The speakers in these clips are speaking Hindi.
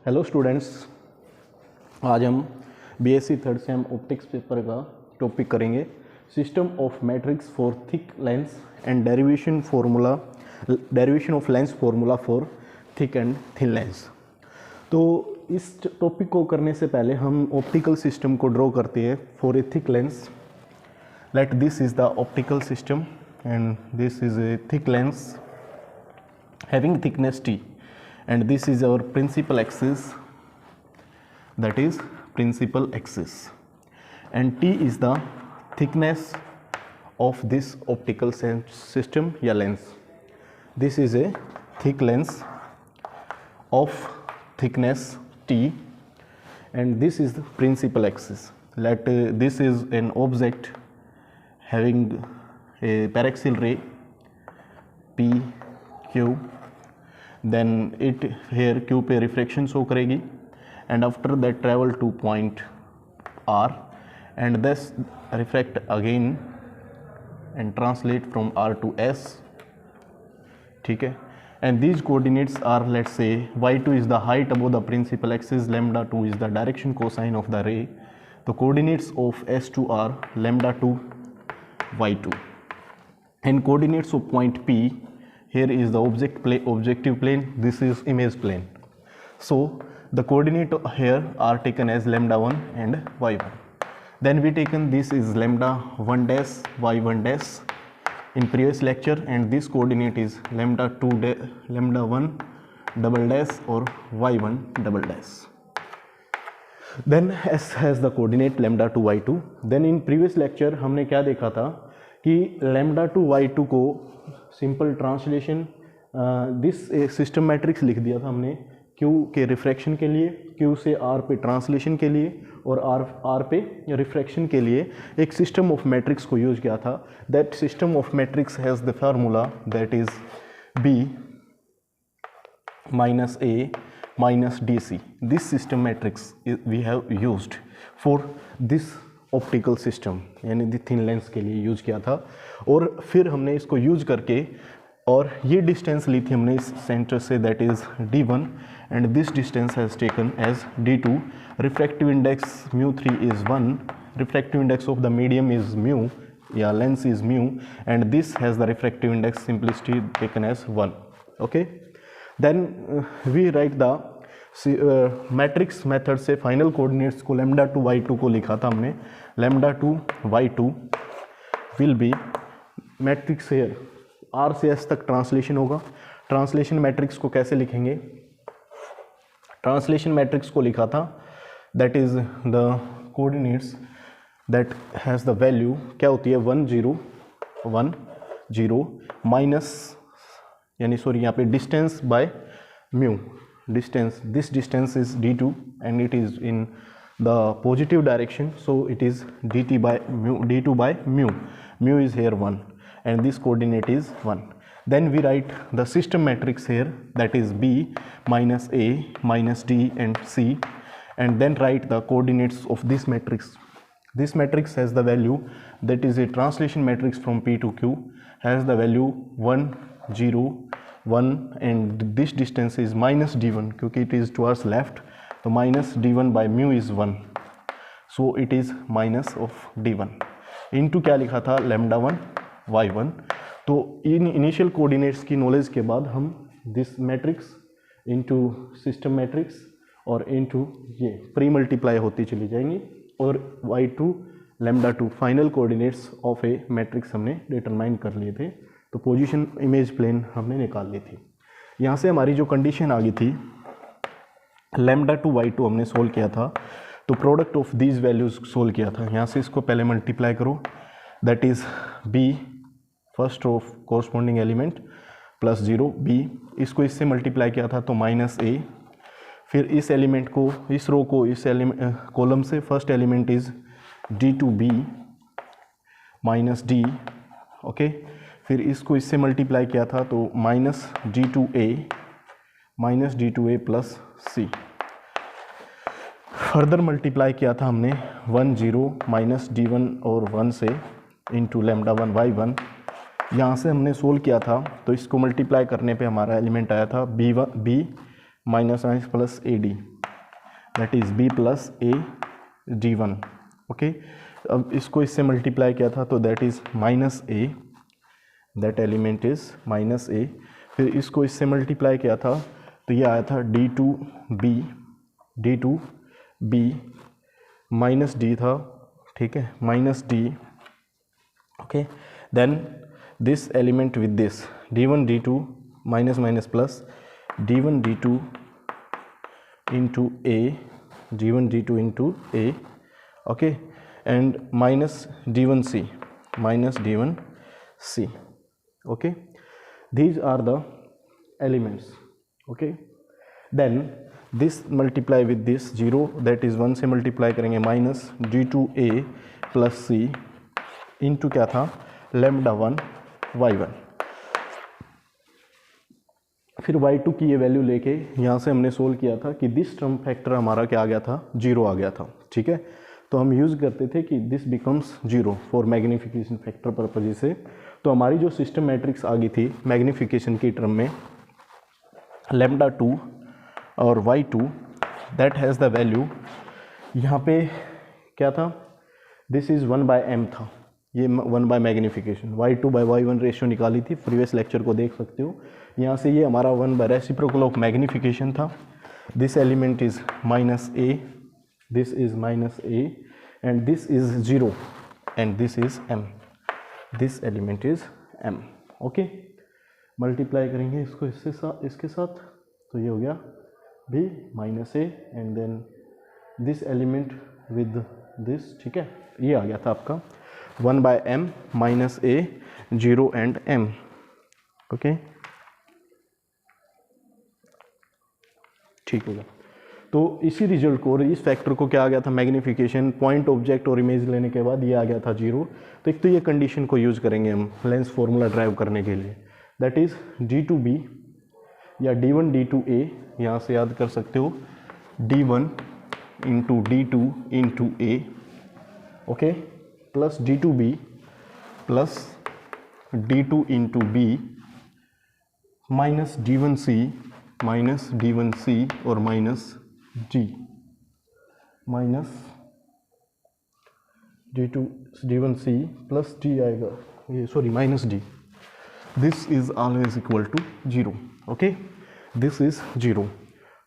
हेलो स्टूडेंट्स, आज हम BSc third same optics paper का टॉपिक करेंगे system of matrix for thick lens and derivation of lens formula for thick and thin lens. तो इस टॉपिक को करने से पहले हम ऑप्टिकल सिस्टम को ड्रॉ करते हैं for a thick lens. Let this is the optical system and this is a thick lens having thickness t, and this is our principal axis, that is principal axis, and t is the thickness of this optical system या lens. This is a thick lens of thickness t and this is the principal axis. Let this is an object having a paraxial ray p q, then it here q पे refraction show करेगी and after that travel to point r and this refract again and translate from r to s, ठीक है। and these coordinates are, let's say, y2 is the height above the principal axis, lambda 2 is the direction cosine of the ray. The coordinates of s2 are lambda 2 y2 and coordinates of point p. Here is the objective plane, this is image plane. So the coordinate here are taken as lambda 1 and y1. Then we taken this is lambda 1 dash y1 dash in previous lecture, and this coordinate is lambda 1 double dash or y1 double dash. Then s has the coordinate lambda 2 y2. Then in previous lecture हमने क्या देखा था कि lambda 2 y2 को simple translation this system matrix लिख दिया था हमने Q के रिफ्रैक्शन के लिए, Q से R पे ट्रांसलेशन के लिए और R पे रिफ्रैक्शन के लिए एक सिस्टम ऑफ मैट्रिक्स को यूज किया था। That system of matrix has the formula that is B minus A minus DC. This system matrix we have used for this optical system यानी दी थिन लेंस के लिए यूज किया था। और फिर हमने इसको यूज करके और ये डिस्टेंस ली थी हमने इस सेंटर से, that is D1 and this distance has taken as D2। Refractive index μ3 is 1, refractive index of the medium is mu या lens is mu and this has the refractive index simplicity taken as 1। Okay, then we write the matrix method से फाइनल कोऑर्डिनेट्स को lambda 2 y2 को लिखा था हमने। lambda 2 y2 will be matrix here r से s तक ट्रांसलेशन होगा। ट्रांसलेशन मैट्रिक्स को कैसे लिखेंगे? ट्रांसलेशन मैट्रिक्स को लिखा था that is the coordinates that has the value क्या होती है 1 0 1 0 माइनस यानी सॉरी यहाँ पे distance by mu distance, this distance is d2 and it is in the positive direction, so it is dt by mu, d2 by mu is here 1 and this coordinate is 1. Then we write the system matrix here, that is B minus A minus D and C, and then write the coordinates of this matrix. This matrix has the value, that is a translation matrix from P to Q, has the value 1 0 1 and this distance is minus d1 क्योंकि it is towards left, तो minus d1 by mu is 1, so it is minus of d1 into क्या लिखा था lambda 1 y1। तो इन इनिशियल कोऑर्डिनेट्स की नॉलेज के बाद हम this matrix into system matrix और इनटू ये प्री मल्टीप्लाई होती चली जाएंगी और y2 lambda 2 final coordinates of A matrix हमने डिटरमाइन कर लिए थे। तो पोजीशन इमेज प्लेन हमने निकाल ली थी। यहाँ से हमारी जो कंडीशन आ गई थी lambda 2 y2 हमने सोल्व किया था, तो product of these values solve किया था। यहाँ से इसको पहले मल्टीप्लाई करो, that is b first of corresponding element plus 0 b, इसको इससे मल्टीप्लाई किया था तो माइनस a, फिर इस एलिमेंट को इस रो को इस कॉलम से first element is d2b minus d, okay, फिर इसको इससे मल्टीप्लाई किया था तो minus d2a plus c, further multiply किया था हमने 1 0 माइनस d1 और 1 से इंटू lambda 1 y1। यहाँ से हमने सोल्व किया था तो इसको मल्टीप्लाई करने पे हमारा एलिमेंट आया था b minus minus plus AD, that is B plus A D1. Okay, अब इसको इससे मल्टीप्लाई किया था तो that is minus A, that element is minus A. फिर इसको इससे मल्टीप्लाई किया था तो ये आया था D2B माइनस डी था, ठीक है, minus d. Okay, then this element with this D1 D2 minus minus plus D1 D2 into A, D1 D2 into A, okay, and minus D1C, okay, these are the elements, okay, then this multiply with this 0, that is 1 से multiply करेंगे minus D2A plus C into क्या था lambda 1 y1। फिर y2 की ये वैल्यू लेके यहाँ से हमने सोल्व किया था कि दिस टर्म फैक्टर हमारा क्या आ गया था, 0 आ गया था, ठीक है। तो हम यूज़ करते थे कि this becomes 0 for magnification factor purpose से। तो हमारी जो सिस्टम मैट्रिक्स आ गई थी मैग्नीफिकेशन की टर्म में लैम्डा 2 और y2 that has the value, यहाँ पे क्या था, दिस इज़ 1/m था, ये 1 bye magnification, y2 bye y1 ratio निकाली थी, प्रीवियस लेक्चर को देख सकते हो। यहाँ से ये हमारा 1 बाय रेसिप्रोकल ऑफ मैग्नीफिकेशन था। This element is minus a, this is minus a and this is 0 and this is m, this element is m। Okay, multiply करेंगे इसको इसके साथ तो ये हो गया b minus a and then this element with this, ठीक है, ये आ गया था आपका 1/m minus a 0 and m। Okay, ठीक होगा। तो इसी रिजल्ट को और इस फैक्टर को क्या आ गया था मैग्नीफिकेशन, पॉइंट ऑब्जेक्ट और इमेज लेने के बाद ये आ गया था 0। तो एक तो ये कंडीशन को यूज़ करेंगे हम लेंस फॉर्मूला ड्राइव करने के लिए, दैट इज D2B या D1 D2A, यहाँ से याद कर सकते हो D1 into D2 into A, okay, plus D2B plus D2 into B minus D1C और minus D minus D1C plus D आएगा, ये sorry minus D, this is always equal to 0। Okay, this is 0।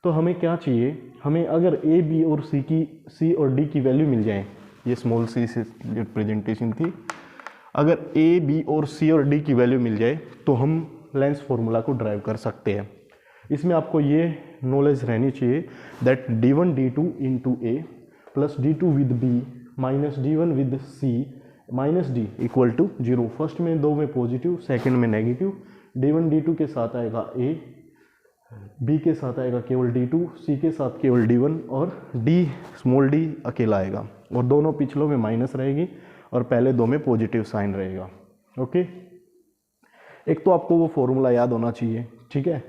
तो हमें क्या चाहिए, हमें अगर A B और C और D की वैल्यू मिल जाए, ये स्मॉल c से रिप्रेजेंटेशन थी, अगर A B और C और D की वैल्यू मिल जाए तो हम लेंस फॉर्मूला को ड्राइव कर सकते हैं। इसमें आपको ये नॉलेज रहनी चाहिए that D1 D2 into A plus D2 with B minus D1 with C minus D equal to 0। First में दो में पॉजिटिव, सेकंड में नेगेटिव। D1 D2 के साथ आएगा A, B के साथ आएगा केवल D2, C के साथ केवल D1 और D स्मॉल d अकेला आएगा, और दोनों पिछलों में माइनस रहेगी और पहले दो में पॉजिटिव साइन रहेगा। ओके, एक तो आपको वो फॉर्मूला याद होना चाहिए, ठीक है।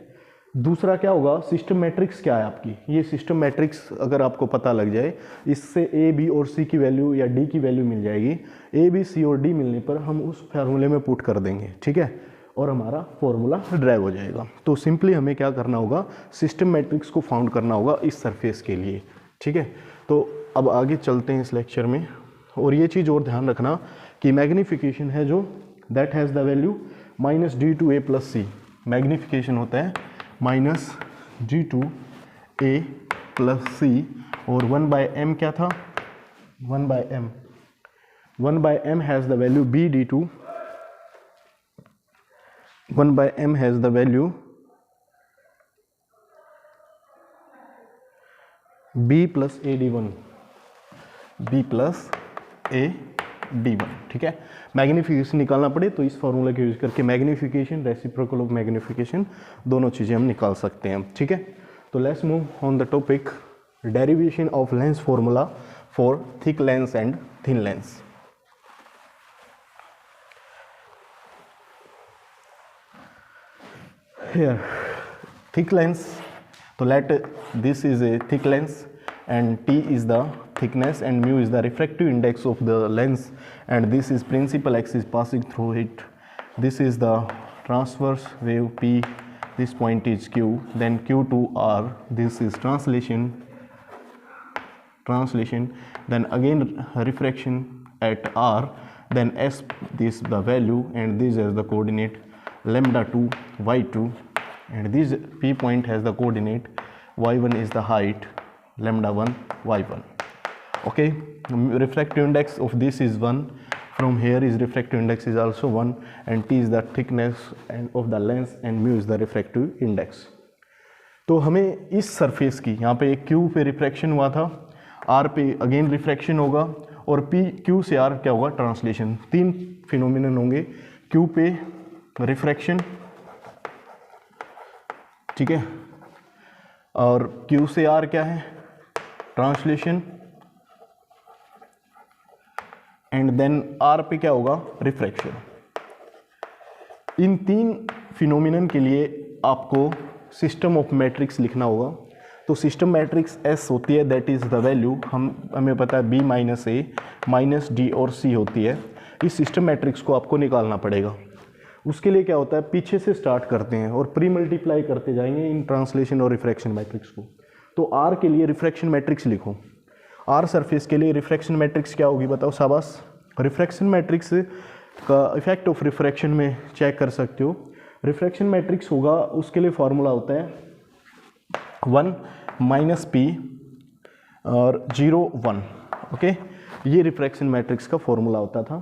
दूसरा क्या होगा, सिस्टम मैट्रिक्स क्या है आपकी, ये सिस्टम मैट्रिक्स अगर आपको पता लग जाए, इससे ए बी और सी की वैल्यू या डी की वैल्यू मिल जाएगी। ए बी सी और डी मिलने पर हम उस फार्मूले में पुट कर देंगे, ठीक है, और हमारा फॉर्मूला ड्राइव हो जाएगा। तो सिंपली हमें क्या करना होगा, सिस्टम मैट्रिक्स को फाउंड करना होगा इस सरफेस के लिए, ठीक है। तो अब आगे चलते हैं इस लेक्चर में, और ये चीज़ और ध्यान रखना कि मैग्नीफिकेशन है जो that has the value minus D2A plus c, magnification होता है माइनस D2A प्लस सी, और 1/m क्या था, 1/m has the value BD2, 1/m has the value B plus AD1, B plus AD1, ठीक है। मैग्नीफिकेशन निकालना पड़े तो इस फॉर्मूला के यूज करके मैग्नीफिकेशन, रेसिप्रोकल ऑफ मैग्नीफिकेशन, दोनों चीज़ें हम निकाल सकते हैं, ठीक है। तो let's move on the topic derivation of lens formula for thick lens and thin lens. Here thick lens, so let this is a thick lens and T is the thickness and mu is the refractive index of the lens, and this is principal axis passing through it. This is the transverse wave P this point is Q, then Q to R, this is translation, then again refraction at R, then S, this the value, and this is the coordinate lambda 2 y2, and this P point has the coordinate y1 is the height, lambda 1 y1. Okay, refractive index of this is 1, from here is refractive index is also 1, and T is the thickness and of the lens and mu is the refractive index. तो हमें इस सरफेस की यहाँ पे Q पे रिफ्रैक्शन हुआ था, R पे अगेन रिफ्रैक्शन होगा, और P Q से R क्या होगा, ट्रांसलेशन. तीन फिनोमिनन होंगे, Q पे रिफ्रैक्शन, ठीक है, और Q से R क्या है, ट्रांसलेशन, एंड देन R पे क्या होगा, रिफ्रैक्शन. इन तीन फिनोमिनन के लिए आपको सिस्टम ऑफ मैट्रिक्स लिखना होगा. तो सिस्टम मैट्रिक्स S होती है, दैट इज़ द वैल्यू, हमें पता है B minus A minus D और C होती है. इस सिस्टम मैट्रिक्स को आपको निकालना पड़ेगा. उसके लिए क्या होता है, पीछे से स्टार्ट करते हैं और प्री मल्टीप्लाई करते जाएंगे इन ट्रांसलेशन और रिफ्रैक्शन मैट्रिक्स को. तो R के लिए रिफ्रैक्शन मैट्रिक्स लिखो. R सरफेस के लिए रिफ्रैक्शन मैट्रिक्स क्या होगी, बताओ शाबाश. रिफ्रैक्शन मैट्रिक्स का इफेक्ट ऑफ रिफ्रैक्शन में चेक कर सकते हो. रिफ्रैक्शन मैट्रिक्स होगा, उसके लिए फॉर्मूला होता है 1 माइनस पी और 0 1. ओके, ये रिफ्रैक्शन मैट्रिक्स का फॉर्मूला होता था.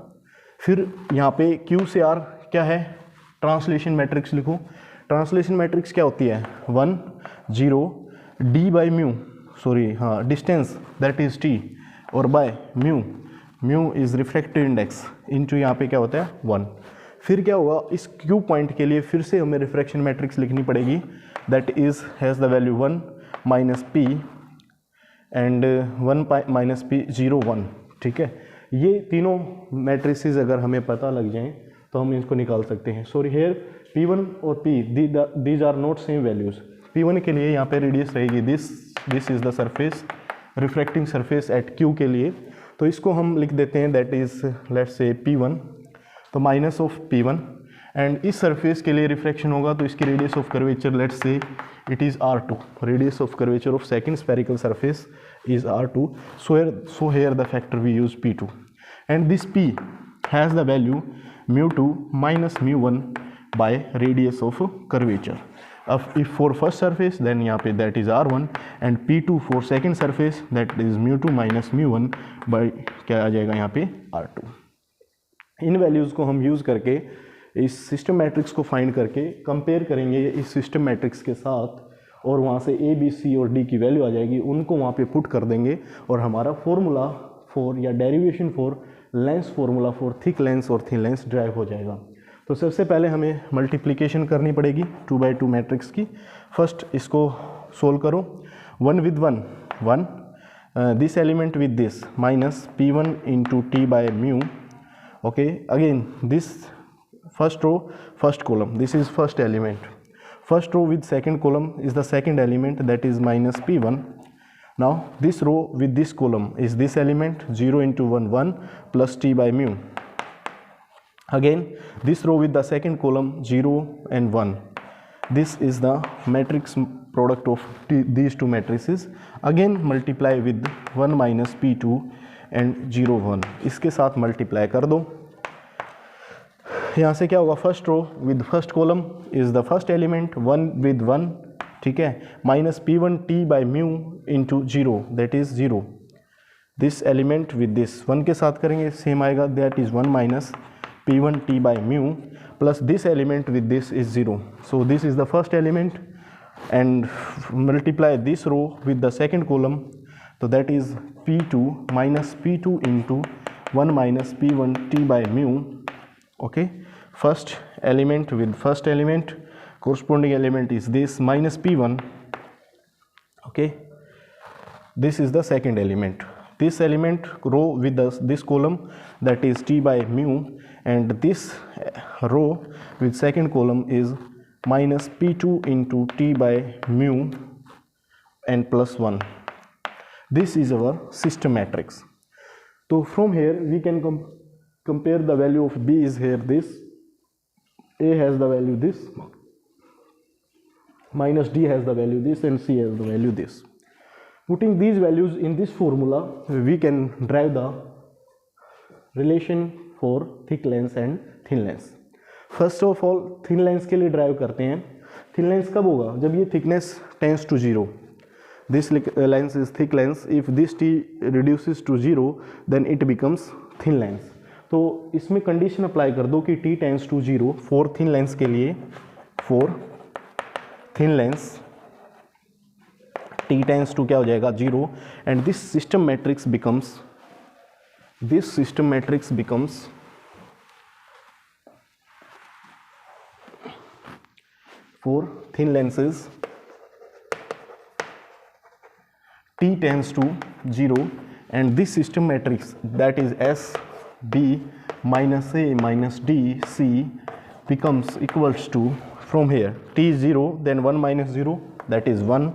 फिर यहाँ पे Q से R क्या है, ट्रांसलेशन मैट्रिक्स लिखो. ट्रांसलेशन मैट्रिक्स क्या होती है, 1 0 D बाई म्यू, सॉरी हाँ, डिस्टेंस दैट इज T, और by mu is refractive index, into यहाँ पे क्या होता है 1. फिर क्या होगा, इस Q पॉइंट के लिए फिर से हमें रिफ्रैक्शन मैट्रिक्स लिखनी पड़ेगी, that is has the value 1 minus P and 1 minus P 0 1. ठीक है, ये तीनों मैट्रिसेस अगर हमें पता लग जाएं तो हम इसको निकाल सकते हैं. सॉरी हेयर P1 और P these are not same values. P1 के लिए यहाँ पे रेडियस रहेगी this is the surface, refracting surface at Q के लिए, तो इसको हम लिख देते हैं that is let's say P1, तो माइनस ऑफ P1, एंड इस सरफेस के लिए रिफ्रैक्शन होगा तो इसकी radius of curvature let's say it is R2. Radius of curvature of second spherical surface is R2, so here the factor we use P2, and this P has the value mu2 minus mu1 by radius of curvature. If for first surface then यहाँ पे that is R1, and P2 for second surface that is mu2 minus mu1 by क्या आ जाएगा यहाँ पे R2. इन वैल्यूज़ को हम यूज़ करके इस सिस्टम मैट्रिक्स को फाइंड करके कंपेयर करेंगे इस सिस्टम मैट्रिक्स के साथ, और वहाँ से A, B, C और D की वैल्यू आ जाएगी, उनको वहाँ पे पुट कर देंगे और हमारा फॉर्मूला फॉर या derivation for Lenz formula for thick lens और थिन लेंस ड्राइव हो जाएगा. तो सबसे पहले हमें मल्टीप्लिकेशन करनी पड़ेगी 2 by 2 मैट्रिक्स की. फर्स्ट इसको सोल्व करो. 1 with 1 1, this element with this minus P1 into T by mu. Okay, again this first row first column, this is first element. First row with second column is the second element, that is minus P1. Now this row with this column is this element 0 into 1 1 plus T by mu. Again this row with the second column 0 and 1. This is the matrix product of these two matrices. Again multiply with 1 minus P2 and 0 1. इसके साथ multiply कर दो. यहाँ से क्या होगा, first row with first column is the first element 1 with 1, ठीक है, minus P1 T by mu into 0 that is 0. This element with this 1 के साथ करेंगे सेम आएगा, that is 1 minus P1 T by mu plus this element with this is 0. So this is the first element and multiply this row with the second column, तो that is P2 minus P2 into 1 minus P1 T by mu. Okay, first element with first element, corresponding element is this minus P1. Okay, this is the second element. This element row with this column that is T by mu, and this row with second column is minus P2 into T by mu and plus 1. This is our system matrix. So from here we can compare the value of B is here this, A has the value this, minus d has the value this and c has the value this. Putting these values in this formula, we can derive the relation for thick lens and thin lens. First of all, thin lens के लिए ड्राइव करते हैं. Thin lens कब होगा? जब ये thickness tends to 0. This lens is thick lens. If this t reduces to 0, then it becomes thin lens. तो इसमें कंडीशन अप्लाई कर दो कि t tends to 0 for thin lens के लिए. For thin lens t tends to क्या हो जाएगा 0 and this system matrix becomes for thin lenses t tends to 0 and this system matrix that is S B minus A minus D C becomes equals to, from here t is 0 then 1 minus 0 that is 1.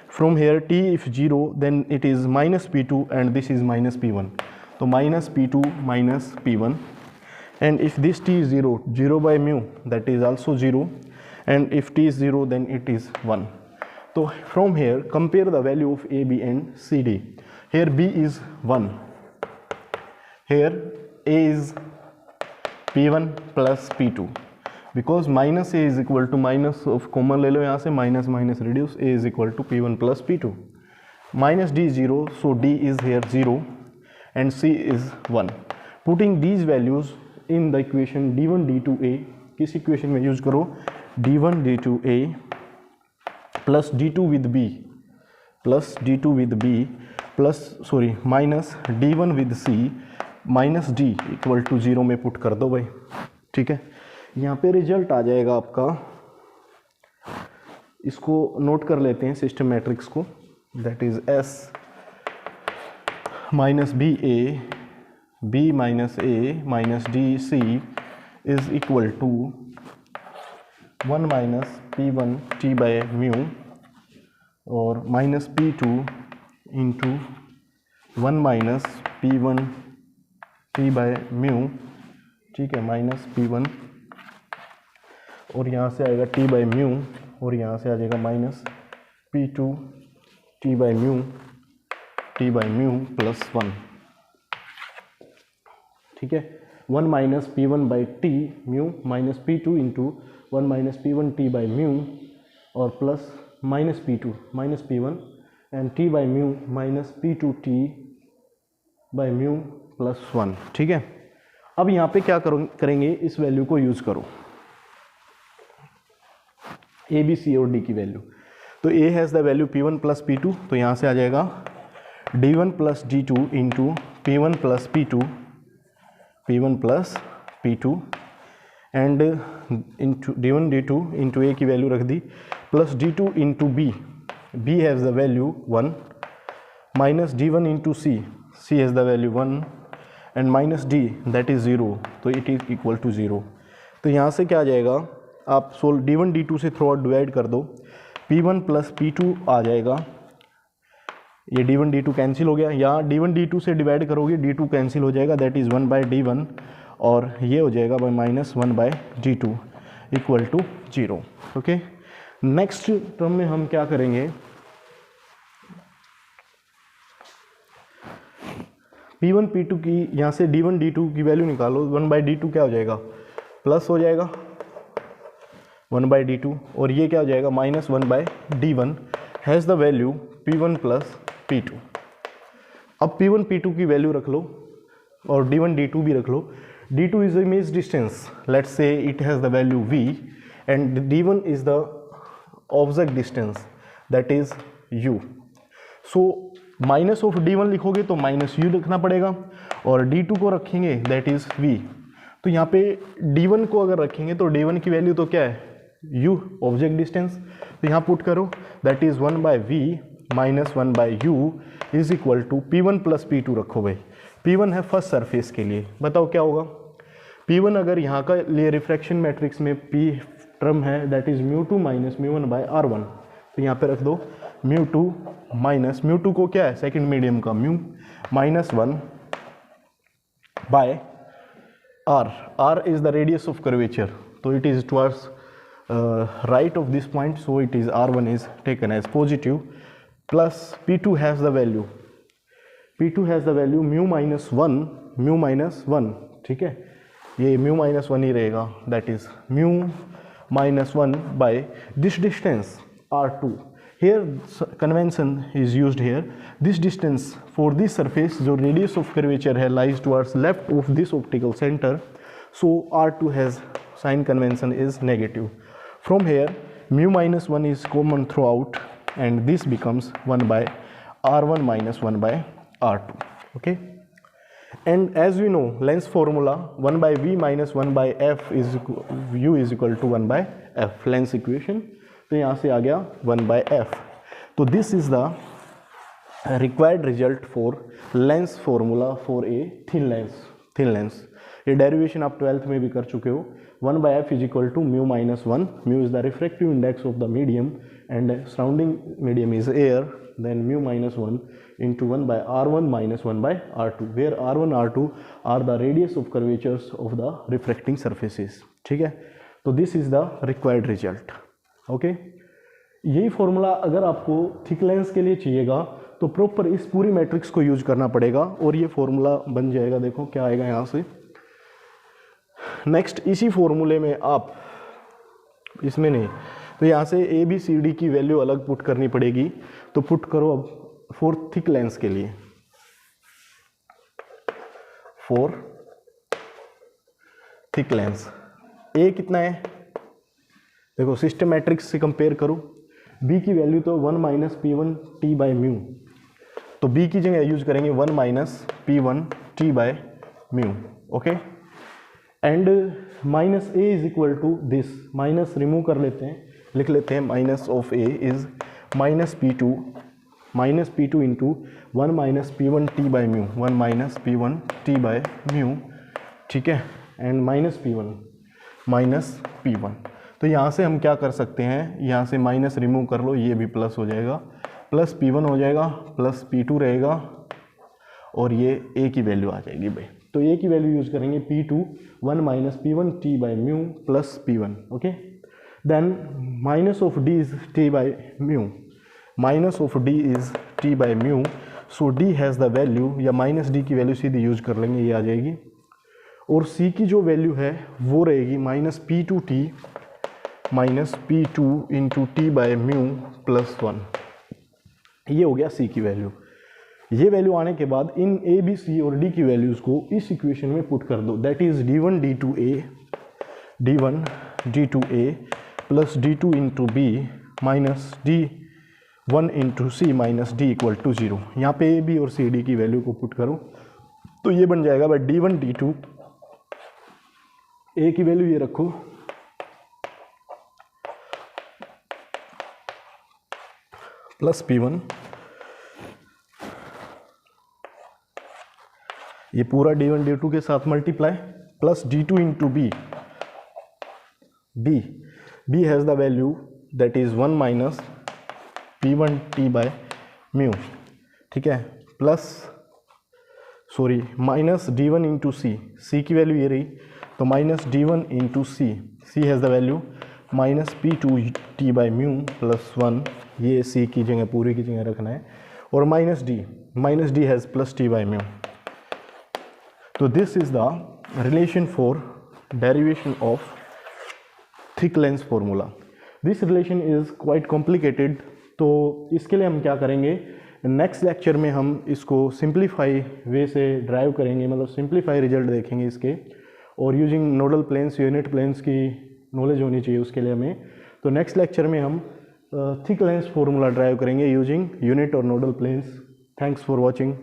From here t if 0 then it is minus P2 and this is minus P1. So minus P2 minus P1, and if this t is 0 by mu that is also 0, and if t is 0 then it is 1. So from here compare the value of A, B and CD. Here B is 1. Here A is P1 plus P2. Because minus A is equal to minus of common ले लो यहाँ से, minus minus reduce, A is equal to P1 plus P2. Minus D is 0, so D is here 0 and C is 1. Putting these values in the equation D1 D2A, किस equation में use करो? D1 D2A plus D2 with B plus D2 with B plus minus D1 with C minus D equal to 0 में पुट कर दो भाई. ठीक है, यहाँ पे रिजल्ट आ जाएगा आपका, इसको नोट कर लेते हैं सिस्टम मैट्रिक्स को, that is S minus B A B minus A minus D C is equal to 1 minus P1 T by mu और minus P2 into 1 minus P1 T by mu. ठीक है, माइनस P1 और यहाँ से आएगा T बाई म्यू और यहाँ से आ जाएगा minus P2 T by mu plus 1. ठीक है, 1 minus P1 by T mu minus P2 into 1 minus P1 T by mu और plus minus P1 and T by mu minus P2 T by mu plus 1. ठीक है, अब यहाँ पे क्या करेंगे, इस वैल्यू को यूज़ करो, ए बी सी और डी की वैल्यू. तो A has the value P1 plus P2, तो यहाँ से आ जाएगा D1 plus D2 into P1 plus P2 and into D1 D2 into A की वैल्यू रख दी plus D2 into B has the value 1 minus D1 into C has the value 1 and minus D that is 0, तो इट इज़ इक्वल टू 0. तो यहाँ से क्या आ जाएगा, आप सोल्व D1 D2 से थ्रू आउट डिवाइड कर दो, P1 प्लस P2 आ जाएगा, ये D1 D2 कैंसिल हो गया, यहाँ D1 D2 से डिवाइड करोगे D2 कैंसिल हो जाएगा, दैट इज़ 1 बाई D1 और ये हो जाएगा by minus 1 by D2 equal to 0. Okay, next term में हम क्या करेंगे, P1 P2 की यहाँ से D1 D2 की वैल्यू निकालो, 1 बाई D2 क्या हो जाएगा, प्लस हो जाएगा 1 बाई D2 और ये क्या हो जाएगा minus 1 by D1 has the value P1 plus P2. अब P1 P2 की वैल्यू रख लो और D1 D2 भी रख लो. D2 is image distance, let's say it has the value V and D1 is the object distance that is U. So minus of D1 लिखोगे तो माइनस U लिखना पड़ेगा और D2 को रखेंगे दैट इज V. तो यहाँ पे D1 को अगर रखेंगे तो D1 की वैल्यू तो क्या है U, ऑब्जेक्ट डिस्टेंस, तो यहाँ पुट करो that is 1 by V minus 1 by U is equal to P1 plus P2 रखो भाई. P1 है फर्स्ट सरफेस के लिए, बताओ क्या होगा. P1 अगर यहाँ का लिए रिफ्रैक्शन मैट्रिक्स में P टर्म है that is μ2 minus μ1 by R1, तो यहाँ पे रख दो μ2 माइनस μ2 को क्या है सेकंड मीडियम का mu minus 1 by R. R is the radius of curvature, तो it is towards right of this point, so it is R1 is taken as positive, plus P2 has the value mu minus one, ठीक है, ये म्यू माइनस वन ही रहेगा, that is mu minus one by this distance R2. Here convention is used here. This distance for this surface, जो radius of curvature है, lies towards left of this optical center, so R2 has sign convention is negative. From here mu minus 1 is common throughout and this becomes 1 by R1 minus 1 by R2. Okay, and as we know lens formula 1 by V minus 1 by F is U is equal to 1 by F, lens equation. तो यहाँ से आ गया 1 by F. तो this is the required result for Lenz formula for a thin lens. ये डेरिवेशन आप 12th में भी कर चुके हो. 1 by F is equal to mu minus 1. Mu is the refractive index of the medium and surrounding medium is air, then mu minus 1 into 1 by R1 minus 1 by R2, where R1 R2 are the radius of curvatures of the refracting surfaces. ठीक है, तो this is the required result. Okay, यही फॉर्मूला अगर आपको थिक लेंस के लिए चाहिएगा तो प्रॉपर इस पूरी मैट्रिक्स को यूज करना पड़ेगा और ये फॉर्मूला बन जाएगा. देखो क्या आएगा यहाँ से. नेक्स्ट इसी फॉर्मूले में आप इसमें नहीं तो यहाँ से ए बी सी डी की वैल्यू अलग पुट करनी पड़ेगी. तो पुट करो अब फॉर थिक लेंस के लिए. फॉर थिक लेंस ए कितना है, देखो सिस्टम मैट्रिक्स से कंपेयर करो. बी की वैल्यू तो 1 minus p one t by mu, तो बी की जगह यूज करेंगे 1 minus p one t by mu. Okay, and minus a is equal to this, minus remove कर लेते हैं, लिख लेते हैं minus of a is minus p two into 1 minus p one t by mu, 1 minus p one t by mu. ठीक है, एंड माइनस पी वन. तो यहाँ से हम क्या कर सकते हैं, यहाँ से माइनस रिमूव कर लो, ये भी प्लस हो जाएगा, प्लस P1 हो जाएगा, प्लस P2 रहेगा और ये A की वैल्यू आ जाएगी भाई. तो A की वैल्यू यूज करेंगे P2 1 minus P1 T by mu plus P1. Okay, then minus of D is T by mu, minus of D is T by mu, so D has the value, या माइनस D की वैल्यू सीधी यूज कर लेंगे, ये आ जाएगी. और C की जो वैल्यू है वो रहेगी minus P2T minus P2 into T by mu plus 1. ये हो गया C की वैल्यू. ये वैल्यू आने के बाद इन A, B, C और D की वैल्यूज़ को इस इक्वेशन में पुट कर दो, that is D1 D2A plus D2 into B minus D1 into C minus D equal to 0. यहाँ पे A, B और C, D की वैल्यू को पुट करो तो ये बन जाएगा भाई D1 D2, A की वैल्यू ये रखो प्लस P1, ये पूरा D1 D2 के साथ multiply, plus D2 into B, B has the value that is 1 minus P1 T by mu. ठीक है, plus minus D1 into C की वैल्यू ये रही, तो minus D1 into C has the value minus P2 T by mu plus 1, ये C की जगह पूरे की जगह रखना है, और minus D has plus T by mu. तो this is the relation for derivation of thick lens formula. This relation is quite complicated, तो इसके लिए हम क्या करेंगे, नेक्स्ट लेक्चर में हम इसको सिंप्लीफाई वे से ड्राइव करेंगे, मतलब सिंप्लीफाई रिजल्ट देखेंगे इसके, और using nodal planes, unit planes की नॉलेज होनी चाहिए उसके लिए हमें. तो नेक्स्ट लेक्चर में हम थिक लेंस फॉर्मूला ड्राइव करेंगे यूजिंग यूनिट और nodal planes. Thanks for watching.